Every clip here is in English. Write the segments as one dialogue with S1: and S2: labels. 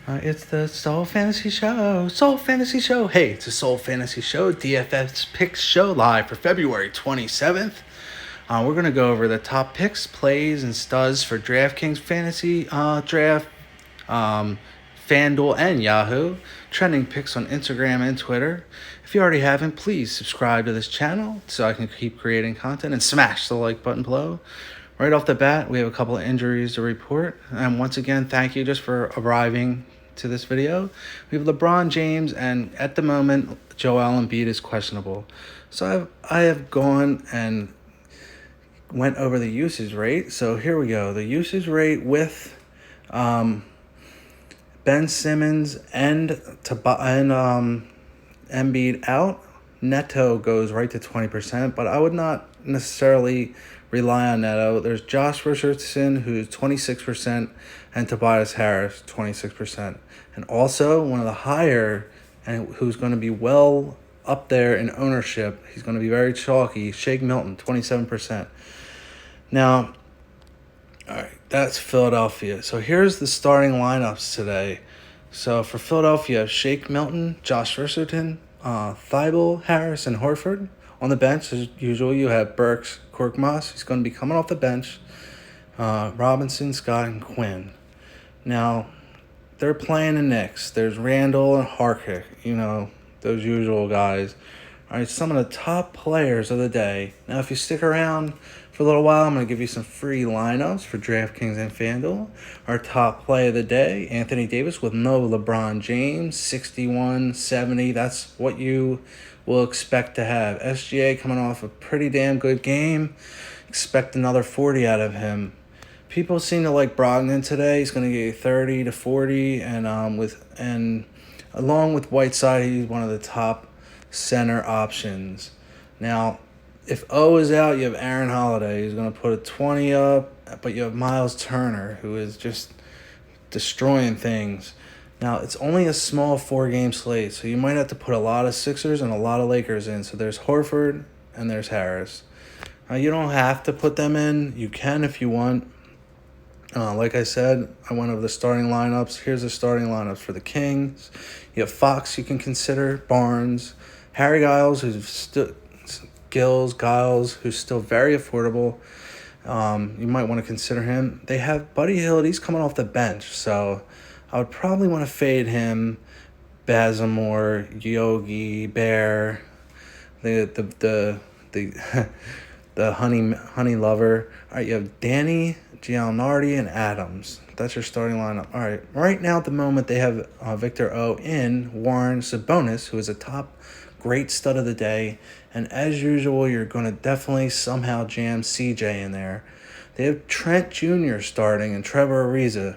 S1: It's the Soul Fantasy Show. Soul Fantasy Show. Hey, it's a Soul Fantasy Show. DFS Picks Show live for February 27th. We're going to go over the top picks, plays, and studs for DraftKings Fantasy Draft, FANDUEL, and Yahoo. Trending picks on Instagram and Twitter. If you already haven't, please subscribe to this channel so I can keep creating content and smash the like button below. Right off the bat, we have a couple of injuries to report. And once again, thank you just for arriving to this video. We have LeBron James, and at the moment, Joel Embiid is questionable. So I have gone and went over the usage rate. So here we go. The usage rate with Ben Simmons and Embiid out, Neto goes right to 20%, but I would not necessarily rely on Neto. There's Josh Richardson, who's 26%, and Tobias Harris, 26%. And also, one of the higher, and who's going to be well up there in ownership, he's going to be very chalky, Shake Milton, 27%. Now, all right, that's Philadelphia. So here's the starting lineups today. So for Philadelphia, Shake Milton, Josh Richardson, Thibault, Harris, and Horford. On the bench, as usual, you have Burks, Korkmaz. He's going to be coming off the bench. Robinson, Scott, and Quinn. Now, they're playing the Knicks. There's Randall and Harkick, those usual guys. All right, some of the top players of the day. Now, if you stick around for a little while, I'm going to give you some free lineups for DraftKings and FanDuel. Our top play of the day, Anthony Davis with no LeBron James, 61-70. That's what you will expect to have. SGA coming off a pretty damn good game. Expect another 40 out of him. People seem to like Brogdon today. He's going to get you 30 to 40, and along with Whiteside, he's one of the top center options. Now, if O is out, you have Aaron Holiday, who's going to put a 20 up, but you have Miles Turner, who is just destroying things. Now, it's only a small 4-game slate, so you might have to put a lot of Sixers and a lot of Lakers in. So there's Horford and there's Harris. Now, you don't have to put them in. You can if you want. Like I said, I went over the starting lineups. Here's the starting lineups for the Kings. You have Fox you can consider, Barnes, Harry Giles, who's still Giles, who's still very affordable. You might want to consider him. They have Buddy Hield. He's coming off the bench, so I would probably want to fade him. Bazemore, Yogi, Bear, the honey lover. All right, you have Danny, Gianardi, and Adams. That's your starting lineup. All right, right now at the moment they have Victor O in, Warren, Sabonis, who is a top great stud of the day. And as usual, you're going to definitely somehow jam CJ in there. They have Trent Jr. starting and Trevor Ariza.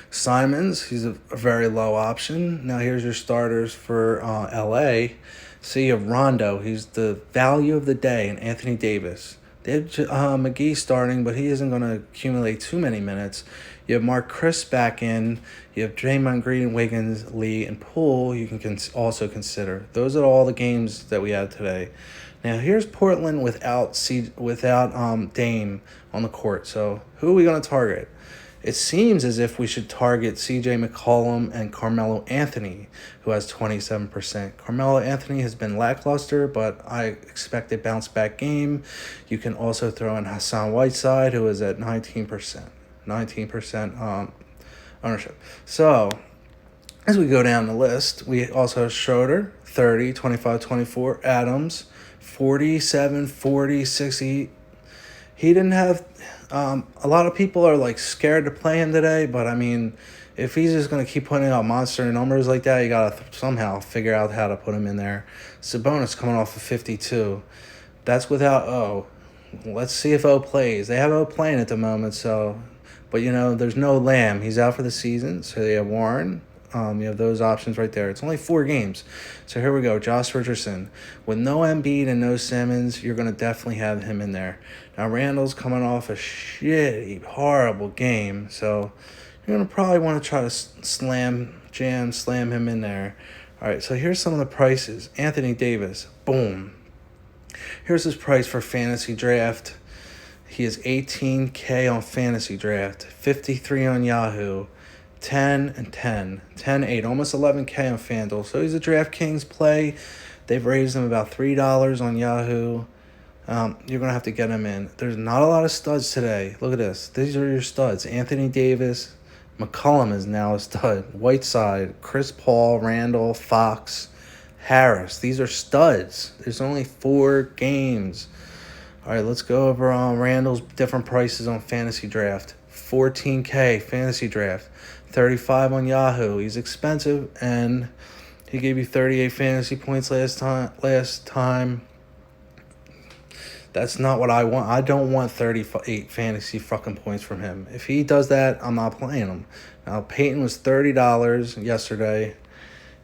S1: Simons, he's a very low option. Now here's your starters for LA. So you have Rondo, he's the value of the day, and Anthony Davis. They have McGee starting, but he isn't going to accumulate too many minutes. You have Mark Chris back in. You have Draymond Green, Wiggins, Lee, and Poole you can also consider. Those are all the games that we have today. Now, here's Portland without Dame on the court. So who are we going to target? It seems as if we should target C.J. McCollum and Carmelo Anthony, who has 27%. Carmelo Anthony has been lackluster, but I expect a bounce-back game. You can also throw in Hassan Whiteside, who is at 19%. 19% ownership. So, as we go down the list, we also have Schroeder, 30, 25, 24. Adams, 47, 40, 60. He didn't have... a lot of people are scared to play him today, but if he's just going to keep putting out monster numbers like that, you got to somehow figure out how to put him in there. Sabonis coming off of 52. That's without O. Let's see if O plays. They have O playing at the moment, but there's no Lamb. He's out for the season, so they have Warren. You have those options right there. It's only 4 games. So here we go. Josh Richardson. With no Embiid and no Simmons, you're going to definitely have him in there. Now, Randall's coming off a shitty, horrible game. So you're going to probably want to try to slam him in there. All right, so here's some of the prices. Anthony Davis. Boom. Here's his price for fantasy draft. He is $18K on fantasy draft, $53 on Yahoo, 10 and 10. 10, 8, almost 11K on FanDuel. So he's a DraftKings play. They've raised him about $3 on Yahoo. You're going to have to get him in. There's not a lot of studs today. Look at this. These are your studs. Anthony Davis. McCollum is now a stud. Whiteside. Chris Paul. Randall. Fox. Harris. These are studs. There's only 4 games. All right, let's go over Randall's different prices on Fantasy Draft. 14K Fantasy Draft. 35 on Yahoo. He's expensive, and he gave you 38 fantasy points last time. That's not what I want. I don't want 38 fantasy fucking points from him. If he does that, I'm not playing him. Now, Peyton was $30 yesterday.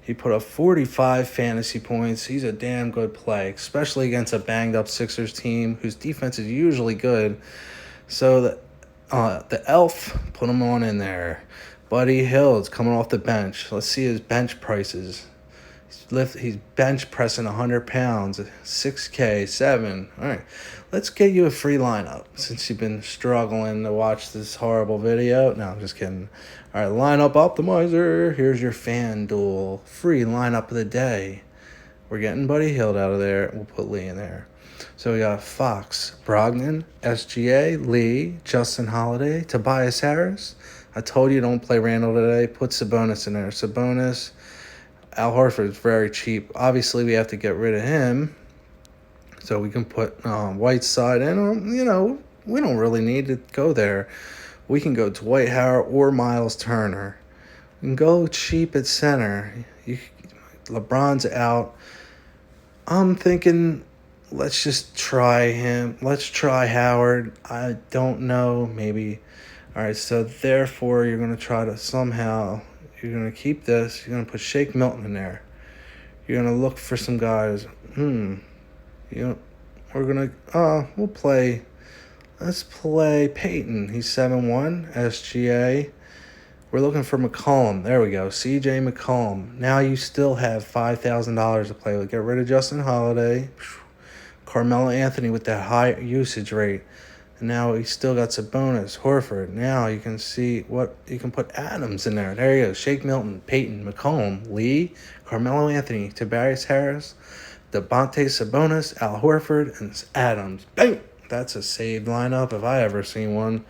S1: He put up 45 fantasy points. He's a damn good play, especially against a banged-up Sixers team whose defense is usually good. So the elf, put him on in there. Buddy Hield's coming off the bench. Let's see his bench prices. He's bench pressing 100 pounds, 6K, 7. All right, let's get you a free lineup since you've been struggling to watch this horrible video. No, I'm just kidding. All right, lineup optimizer. Here's your FanDuel free lineup of the day. We're getting Buddy Hield out of there. We'll put Lee in there. So we got Fox, Brogdon, SGA, Lee, Justin Holiday, Tobias Harris. I told you don't play Randall today. Put Sabonis in there. Sabonis. Al Horford's very cheap. Obviously, we have to get rid of him. So we can put Whiteside in. We don't really need to go there. We can go Dwight Howard or Miles Turner. We can go cheap at center. LeBron's out. I'm thinking, let's just try him. Let's try Howard. I don't know. Maybe. All right, so therefore, you're going to try to somehow... You're going to keep this. You're going to put Shake Milton in there. You're going to look for some guys. We're going to... we'll play... Let's play Peyton. He's 7-1. SGA. We're looking for McCollum. There we go. CJ McCollum. Now you still have $5,000 to play with. Get rid of Justin Holiday. Carmelo Anthony with that high usage rate. And now we still got Sabonis, Horford. Now you can see what you can put Adams in there. There you go. Shake Milton, Peyton, McCollum, Lee, Carmelo Anthony, Tobias Harris, DeBonte Sabonis, Al Horford, and Adams. Bang! That's a saved lineup if I ever seen one.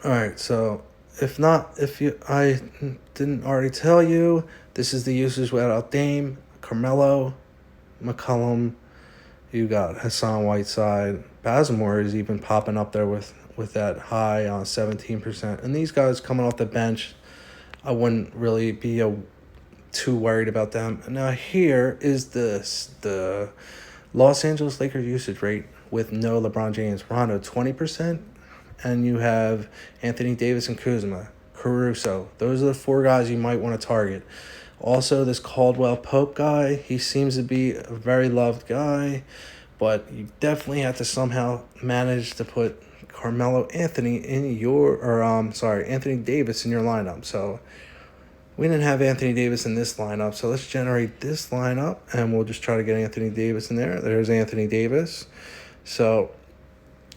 S1: All right, so I didn't already tell you, this is the usage without Dame, Carmelo, McCollum. You got Hassan Whiteside. Bazemore is even popping up there with that high on 17%. And these guys coming off the bench, I wouldn't really be too worried about them. Now here is the Los Angeles Lakers usage rate with no LeBron James. Rondo, 20%. And you have Anthony Davis and Kuzma, Caruso. Those are the 4 guys you might want to target. Also, this Caldwell Pope guy, he seems to be a very loved guy, but you definitely have to somehow manage to put Anthony Davis in your lineup. So we didn't have Anthony Davis in this lineup, so let's generate this lineup, and we'll just try to get Anthony Davis in there. There's Anthony Davis. So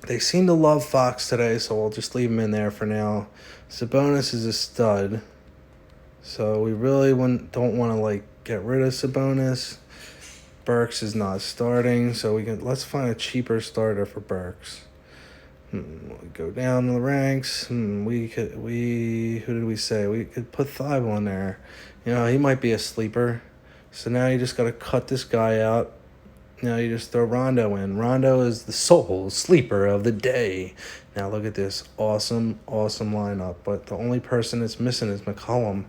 S1: they seem to love Fox today, so we'll just leave him in there for now. Sabonis is a stud. So we really don't want to get rid of Sabonis. Burks is not starting, so let's find a cheaper starter for Burks. Go down the ranks. Who did we say? We could put Thibault in there. He might be a sleeper. So now you just got to cut this guy out. Now you just throw Rondo in. Rondo is the sole sleeper of the day. Now look at this awesome lineup. But the only person that's missing is McCollum.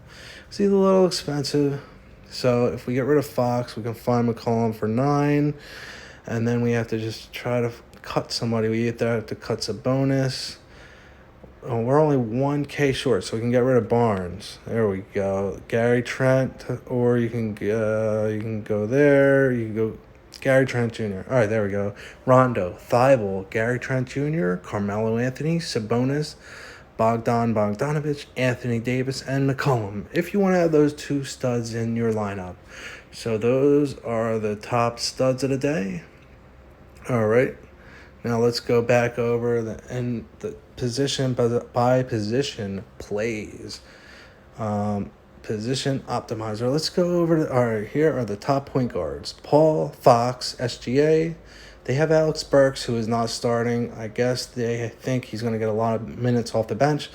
S1: He's a little expensive. So if we get rid of Fox, we can find McCollum for 9. And then we have to just try to cut somebody. We either have to cut Sabonis. We're only 1K short, so we can get rid of Barnes. There we go. Gary Trent, or you can go there. You can go Gary Trent Jr. All right, there we go. Rondo, Thibault, Gary Trent Jr., Carmelo Anthony, Sabonis, Bogdanovich, Anthony Davis, and McCollum, if you want to have those 2 studs in your lineup. So those are the top studs of the day. All right. Now let's go back over the position by position plays. Position optimizer. Let's go over all right, here are the top point guards. Paul, Fox, SGA. They have Alex Burks, who is not starting. I guess they think he's going to get a lot of minutes off the bench.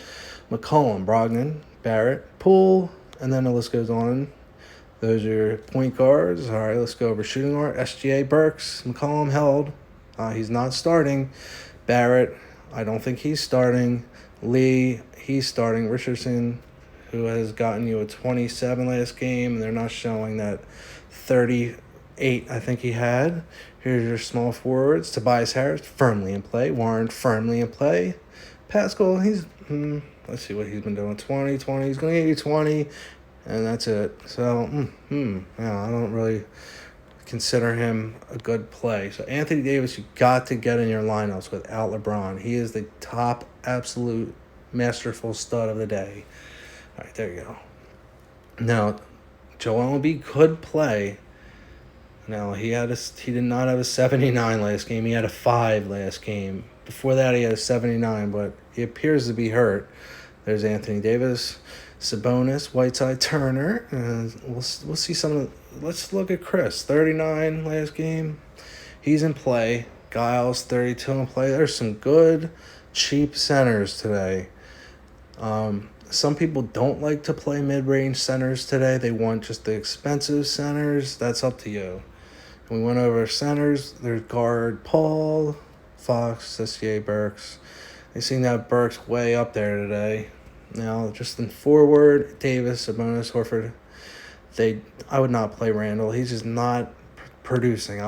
S1: McCollum, Brogdon, Barrett, Poole, and then the list goes on. Those are your point guards. All right, let's go over shooting guard. SGA, Burks, McCollum held. He's not starting. Barrett, I don't think he's starting. Lee, he's starting. Richardson, who has gotten you a 27 last game, and they're not showing that 38 I think he had. Here's your small forwards. Tobias Harris, firmly in play. Warren, firmly in play. Pascal, he's, let's see what he's been doing. 20. He's going to get you 20, and that's it. So, yeah, I don't really consider him a good play. So, Anthony Davis, you got to get in your lineups without LeBron. He is the top absolute masterful stud of the day. All right, there you go. Now, Joel Embiid could play. Now, he did not have a 79 last game. He had a 5 last game. Before that, he had a 79, but he appears to be hurt. There's Anthony Davis, Sabonis, Whiteside, Turner. And we'll see some of the, let's look at Chris. 39 last game. He's in play. Giles, 32 in play. There's some good, cheap centers today. Some people don't like to play mid-range centers today. They want just the expensive centers. That's up to you. We went over centers. There's guard Paul, Fox, SGA, Burks. They seem to have Burks way up there today. Now, just in forward, Davis, Sabonis, Horford. I would not play Randall. He's just not producing.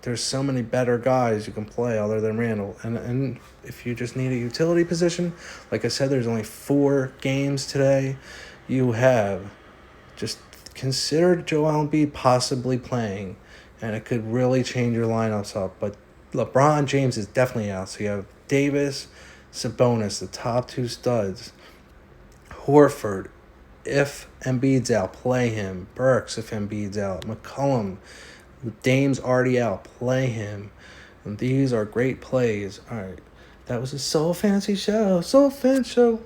S1: There's so many better guys you can play other than Randall. And if you just need a utility position, like I said, there's only 4 games today. You have just consider Joel Embiid possibly playing, and it could really change your lineups up. But LeBron James is definitely out. So you have Davis, Sabonis, the top 2 studs. Horford, if Embiid's out, play him. Burks, if Embiid's out. McCollum, Dame's already out, play him. And these are great plays. All right, that was a Soul Fantasy Show. Soul Fan Show.